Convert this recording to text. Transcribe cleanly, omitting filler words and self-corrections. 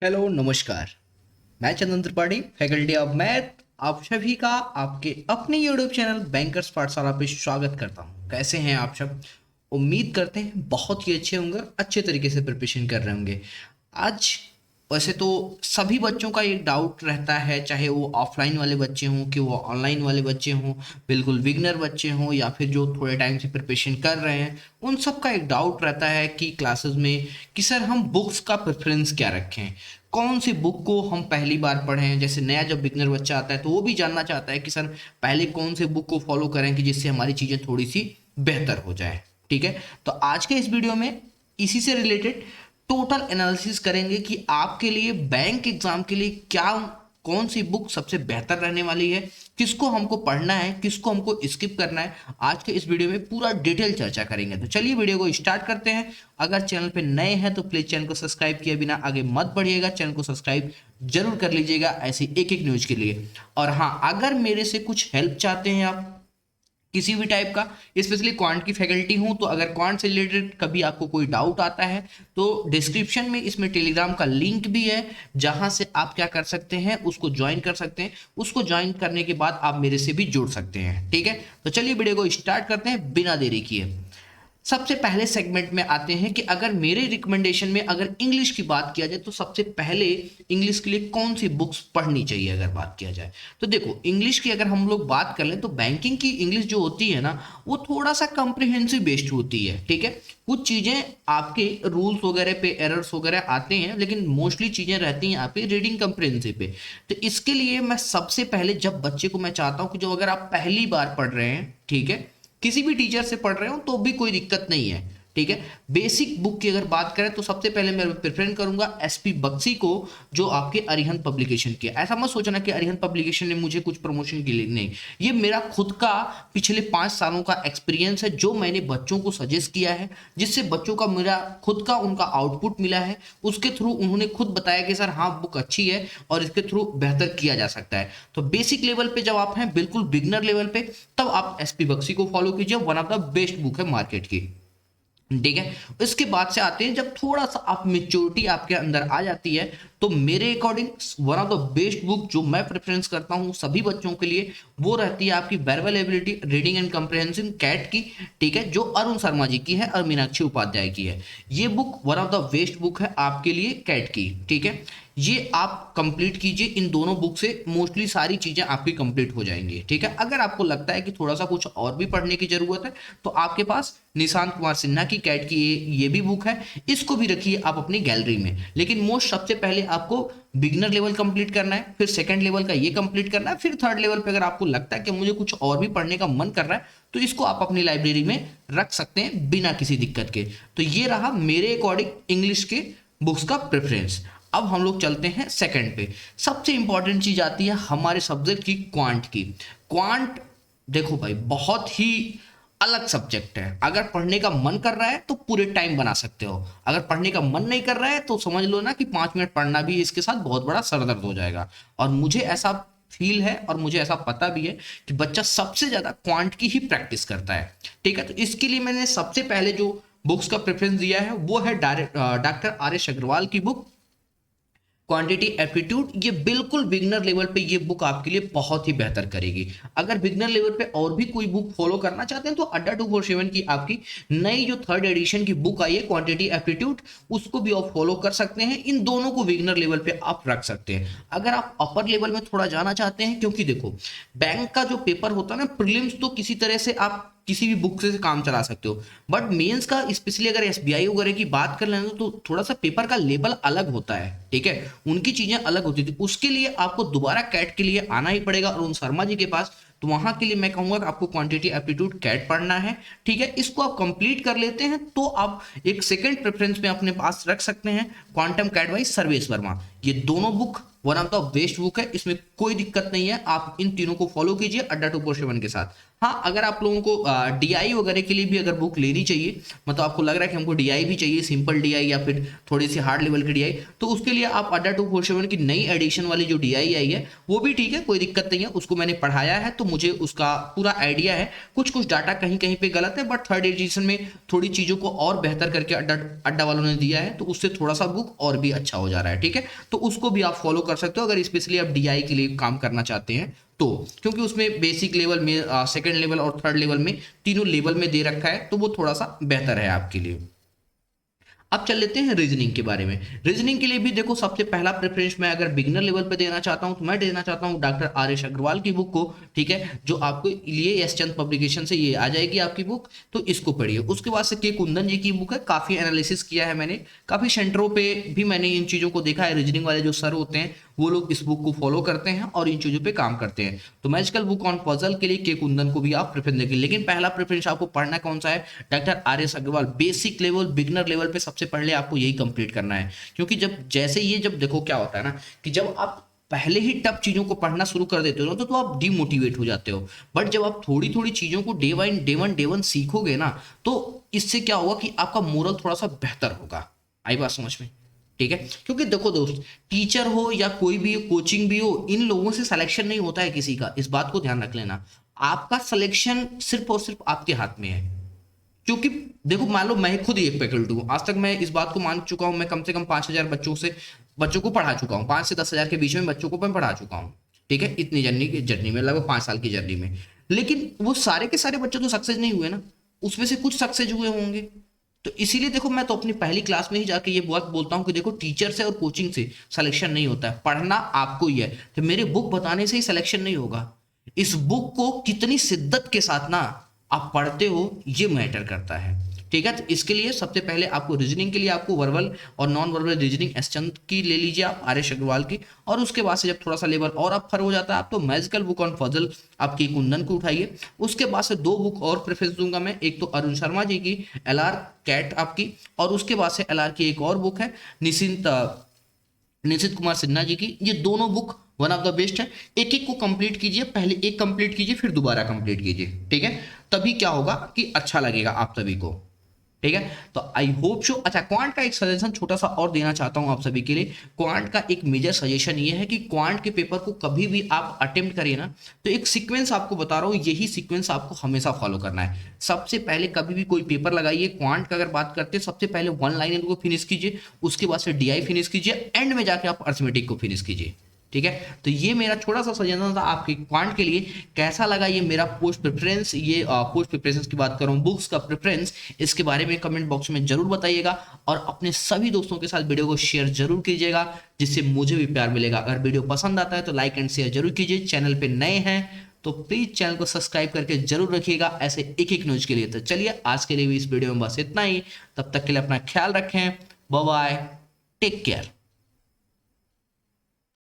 Hello नमस्कार। मैं चंदन Tripathi, faculty of math, आप सभी का आपके अपने यूट्यूब चैनल बैंकर्स पाठशाला पे स्वागत करता हूँ। कैसे हैं आप सब? उम्मीद करते हैं बहुत ही अच्छे होंगे, अच्छे तरीके से प्रिपरेशन कर रहे होंगे। आज वैसे तो सभी बच्चों का एक डाउट रहता है, चाहे वो ऑफलाइन वाले बच्चे हों कि वो ऑनलाइन वाले बच्चे हों, बिल्कुल बिगनर बच्चे हों या फिर जो थोड़े टाइम से प्रिपरेशन कर रहे हैं, उन सब का एक डाउट रहता है कि क्लासेस में कि सर हम बुक्स का प्रेफरेंस क्या रखें, कौन सी बुक को हम पहली बार पढ़ें। जैसे नया जब बिगनर बच्चा आता है तो वो भी जानना चाहता है कि सर पहले कौन से बुक को फॉलो करें कि जिससे हमारी चीज़ें थोड़ी सी बेहतर हो जाए। ठीक है, तो आज के इस वीडियो में इसी से रिलेटेड टोटल एनालिसिस करेंगे कि आपके लिए बैंक एग्जाम के लिए क्या कौन सी बुक सबसे बेहतर रहने वाली है, किसको हमको पढ़ना है, किसको हमको स्किप करना है। आज के इस वीडियो में पूरा डिटेल चर्चा करेंगे। तो चलिए वीडियो को स्टार्ट करते हैं। अगर चैनल पे नए हैं तो प्लीज चैनल को सब्सक्राइब किए बिना आगे मत बढ़िएगा, चैनल को सब्सक्राइब जरूर कर लीजिएगा ऐसी एक एक न्यूज के लिए। और हाँ, अगर मेरे से कुछ हेल्प चाहते हैं आप किसी भी टाइप का, स्पेशली क्वांट की फैकल्टी हूं, तो अगर क्वांट से रिलेटेड कभी आपको कोई डाउट आता है तो डिस्क्रिप्शन में इसमें टेलीग्राम का लिंक भी है, जहां से आप क्या कर सकते हैं, उसको ज्वाइन कर सकते हैं। उसको ज्वाइन करने के बाद आप मेरे से भी जुड़ सकते हैं। ठीक है, तो चलिए वीडियो को स्टार्ट करते हैं बिना देरी किए। सबसे पहले सेगमेंट में आते हैं कि अगर मेरे रिकमेंडेशन में अगर इंग्लिश की बात किया जाए तो सबसे पहले इंग्लिश के लिए कौन सी बुक्स पढ़नी चाहिए अगर बात किया जाए तो देखो, इंग्लिश की अगर हम लोग बात कर लें तो बैंकिंग की इंग्लिश जो होती है ना, वो थोड़ा सा कॉम्प्रिहेंसिव बेस्ड होती है। ठीक है, कुछ चीज़ें आपके रूल्स वगैरह पे एरर्स वगैरह आते हैं, लेकिन मोस्टली चीज़ें रहती हैं आपकी रीडिंग कॉम्प्रिहेंसिव पे। तो इसके लिए मैं सबसे पहले जब बच्चे को मैं चाहता हूँ कि जो अगर आप पहली बार पढ़ रहे हैं, ठीक है, किसी भी टीचर से पढ़ रहे हो तो भी कोई दिक्कत नहीं है। ठीक है, बेसिक बुक की अगर बात करें तो सबसे पहले मैं प्रेफर करूंगा एसपी बख्शी को, जो आपके अरिहंत पब्लिकेशन की है। ऐसा मत सोचना कि अरिहंत पब्लिकेशन ने मुझे कुछ प्रमोशन के लिए, नहीं, ये मेरा खुद का पिछले 5 सालों का एक्सपीरियंस है जो मैंने बच्चों को सजेस्ट किया है, जिससे बच्चों का मेरा खुद का उनका आउटपुट मिला है। उसके थ्रू उन्होंने खुद बताया कि सर हाँ बुक अच्छी है और इसके थ्रू बेहतर किया जा सकता है। तो बेसिक लेवल पे जब आप हैं, बिल्कुल बिगनर लेवल पे, तब आप एसपी बख्शी को फॉलो कीजिए। One of the best book है मार्केट की। ठीक है, इसके बाद से आते हैं जब थोड़ा सा आप मेच्योरिटी आपके अंदर आ जाती है, तो मेरे according one of the best book जो मैं प्रेफरेंस करता हूं सभी बच्चों के लिए, वो रहती है आपकी verbal ability reading and comprehensive CAT की। ठीक है, जो अरुण शर्मा जी की है और मीनाक्षी उपाध्याय की है। ये book one of the best book है आपके लिए कैट की। ठीक है, ये आप कंप्लीट कीजिए। इन दोनों बुक से मोस्टली सारी चीजें आपकी कंप्लीट हो जाएंगी। ठीक है, अगर आपको लगता है कि थोड़ा सा कुछ और भी पढ़ने की जरूरत है तो आपके पास निशांत कुमार सिन्हा की कैट की ये भी बुक है, इसको भी रखिए आप अपनी गैलरी में। लेकिन मोस्ट सबसे पहले आपको बिगिनर लेवल कंप्लीट करना है, फिर सेकंड लेवल का ये कंप्लीट करना है, फिर थर्ड लेवल पे अगर आपको लगता है कि मुझे कुछ और भी पढ़ने का मन कर रहा है तो इसको आप अपनी लाइब्रेरी में रख सकते हैं बिना किसी दिक्कत के। तो ये रहा मेरे अकॉर्डिंग इंग्लिश के बुक्स का प्रेफरेंस। अब हम लोग चलते हैं सेकंड पे। सबसे इंपॉर्टेंट चीज आती है हमारे सब्जेक्ट की, क्वांट की। क्वांट देखो भाई, बहुत ही अलग सब्जेक्ट है। अगर पढ़ने का मन कर रहा है तो पूरे टाइम बना सकते हो, अगर पढ़ने का मन नहीं कर रहा है तो समझ लो ना कि 5 मिनट पढ़ना भी इसके साथ बहुत बड़ा सरदर्द हो जाएगा। और मुझे ऐसा फील है और मुझे ऐसा पता भी है कि बच्चा सबसे ज्यादा क्वांट की ही प्रैक्टिस करता है। ठीक है, तो इसके लिए मैंने सबसे पहले जो बुक्स का प्रेफरेंस दिया है वो है डॉक्टर आर एस अग्रवाल की बुक क्वांटिटी एप्टीट्यूड। ये बिल्कुल बिगनर लेवल पे ये बुक आपके लिए बहुत ही बेहतर करेगी। अगर बिगनर लेवल पे और भी कोई बुक फॉलो करना चाहते हैं तो अड्डा 247 की आपकी नई जो थर्ड एडिशन की बुक आई है क्वांटिटी एप्टीट्यूड, उसको भी आप फॉलो कर सकते हैं। इन दोनों को बिगनर लेवल पे आप रख सकते हैं। अगर आप अपर लेवल में थोड़ा जाना चाहते हैं, क्योंकि देखो बैंक का जो पेपर होता है ना, प्रीलिम्स तो किसी तरह से आप किसी भी बुक से काम चला सकते हो, बट मेंस का स्पेशली अगर एसबीआई वगैरह की बात कर लेना तो थोड़ा सा पेपर का लेवल अलग होता है। ठीक है, उनकी चीजें अलग होती थी। उसके लिए आपको दोबारा कैट के लिए आना ही पड़ेगा अरुण शर्मा जी के पास। तो वहां के लिए मैं कहूंगा कि आपको क्वांटिटी एप्टीट्यूड कैट पढ़ना है। ठीक है, इसको आप कंप्लीट कर लेते हैं तो आप एक सेकंड प्रेफरेंस में अपने पास रख सकते हैं quantum CAT by Sarvesh Verma. ये दोनों book one of the best book है, इसमें कोई दिक्कत नहीं है। आप इन तीनों को फॉलो कीजिए अड्डा 247 के साथ। हाँ, अगर आप लोगों को डीआई वगैरह के लिए भी अगर बुक लेनी चाहिए, मतलब आपको लग रहा है कि हमको डीआई भी चाहिए, सिंपल डीआई या फिर थोड़ी सी हार्ड लेवल की डीआई, तो उसके लिए आप अड्डा 247 की नई एडिशन वाली जो डीआई आई है वो भी ठीक है, कोई दिक्कत नहीं है। उसको मैंने पढ़ाया है तो मुझे उसका पूरा आइडिया है। कुछ कुछ डाटा कहीं कहीं पे गलत है, बट थर्ड एडिशन में थोड़ी चीज़ों को और बेहतर करके अड्डा अड्डा वालों ने दिया है, तो उससे थोड़ा सा बुक और भी अच्छा हो जा रहा है। ठीक है, तो उसको भी आप फॉलो कर सकते हो अगर स्पेशली आप डीआई के लिए काम करना चाहते हैं तो, क्योंकि उसमें बेसिक लेवल में, सेकंड लेवल और थर्ड लेवल में, तीनों लेवल में दे रखा है, तो वो थोड़ा सा बेहतर है आपके लिए। अब चल लेते हैं रीजनिंग के बारे में। रीजनिंग के लिए भी देखो, सबसे पहला प्रेफरेंस मैं अगर बिगिनर लेवल पे देना चाहता हूं तो मैं देना चाहता हूं डॉक्टर आर एस अग्रवाल की बुक को। ठीक है, जो आपको लिए एस चंद पब्लिकेशन से ये आ जाएगी आपकी बुक, तो इसको पढ़िए। उसके बाद से के कुंदन जी की बुक है, काफी एनालिसिस किया है मैंने, काफी सेंटरों पे भी मैंने इन चीजों को देखा है। रीजनिंग वाले जो सर होते हैं वो लोग इस बुक को फॉलो करते हैं और इन चीजों पे काम करते हैं। तो मैजिकल बुक ऑन पजल के लिए के कुंदन को भी आप प्रेफरेंस देंगे, लेकिन पहला प्रेफरेंस आपको पढ़ना कौन सा है? Doctor R S Agarwal. Basic level, beginner level पे सबसे पहले आपको यही कंप्लीट करना है, क्योंकि जब जैसे ये जब देखो क्या होता है ना कि जब आप पहले ही टफ चीजों को पढ़ना शुरू कर देते हो ना तो आप डिमोटिवेट हो जाते हो। बट जब आप थोड़ी थोड़ी चीजों को डे वन सीखोगे ना, तो इससे क्या होगा कि आपका मोरल थोड़ा सा बेहतर होगा। आई बात समझ में? ठीक है, क्योंकि देखो दोस्त, टीचर हो या कोई भी कोचिंग भी हो, इन लोगों से सिलेक्शन नहीं होता है किसी का, इस बात को ध्यान रख लेना। आपका सिलेक्शन सिर्फ और सिर्फ आपके हाथ में है। क्योंकि देखो, मान लो मैं खुद ही एक फैकल्टी हूँ, आज तक मैं इस बात को मान चुका हूँ, मैं कम से कम 5,000 बच्चों को पढ़ा चुका हूँ, 5 से 10,000 के बीच में बच्चों को मैं पढ़ा चुका हूँ। ठीक है, इतनी जर्नी में, लगभग 5 साल की जर्नी में। लेकिन वो सारे के सारे बच्चे तो सक्सेस नहीं हुए ना, उसमें से कुछ सक्सेस हुए होंगे। तो इसीलिए देखो, मैं तो अपनी पहली क्लास में ही जाके ये बात बोलता हूँ कि देखो, टीचर से और कोचिंग से सिलेक्शन नहीं होता है, पढ़ना आपको ही है। तो मेरे बुक बताने से ही सिलेक्शन नहीं होगा, इस बुक को कितनी शिद्दत के साथ ना आप पढ़ते हो ये मैटर करता है। ठीक है, तो इसके लिए सबसे पहले आपको रीजनिंग के लिए आपको वर्बल और नॉन वर्बल रीजनिंग एस चंद की ले लीजिए आप, आर एस अग्रवाल की। और उसके बाद से जब थोड़ा सा लेवल और अप फर हो जाता है आप, तो मैजिकल बुक ऑन फजल आपकी कुंदन को उठाइए। उसके बाद से 2 बुक और प्रेफरेंस दूंगा मैं, एक तो अरुण शर्मा जी की एल आर कैट आपकी, और उसके बाद से एल आर की एक और बुक है निशित कुमार सिन्हा जी की। ये दोनों book one of the best है। एक एक को कंप्लीट कीजिए, पहले एक कंप्लीट कीजिए फिर दोबारा कंप्लीट कीजिए। ठीक है, तभी क्या होगा कि अच्छा लगेगा आप सभी को। ठीक है, तो आई होप शो। अच्छा, क्वांट का एक सजेशन छोटा सा और देना चाहता हूं आप सभी के लिए। क्वांट का एक मेजर सजेशन ये है कि क्वांट के पेपर को कभी भी आप अटेम्प्ट करिए ना, तो एक सीक्वेंस आपको बता रहा हूं, यही सीक्वेंस आपको हमेशा फॉलो करना है। सबसे पहले कभी भी कोई पेपर लगाइए, क्वांट का अगर बात करते हैं, सबसे पहले वन लाइनर को फिनिश कीजिए, उसके बाद से डीआई फिनिश कीजिए, एंड में जाके आप अर्थमेटिक को फिनिश कीजिए। ठीक है, तो ये मेरा छोटा सा सजेशन था आपके क्वांट के लिए। कैसा लगा ये मेरा पोस्ट प्रेफरेंस, ये पोस्ट प्रिपरेशन की बात करूं, बुक्स का प्रेफरेंस, इसके बारे में कमेंट बॉक्स में जरूर बताइएगा। और अपने सभी दोस्तों के साथ वीडियो को शेयर जरूर कीजिएगा, जिससे मुझे भी प्यार मिलेगा। अगर वीडियो पसंद आता है तो लाइक एंड शेयर जरूर कीजिए। चैनल पे नए हैं तो प्लीज चैनल को सब्सक्राइब करके जरूर रखिएगा ऐसे एक एक न्यूज के लिए। तो चलिए, आज के लिए भी इस वीडियो में बस इतना ही। तब तक के लिए अपना ख्याल रखें, बाय बाय, टेक केयर।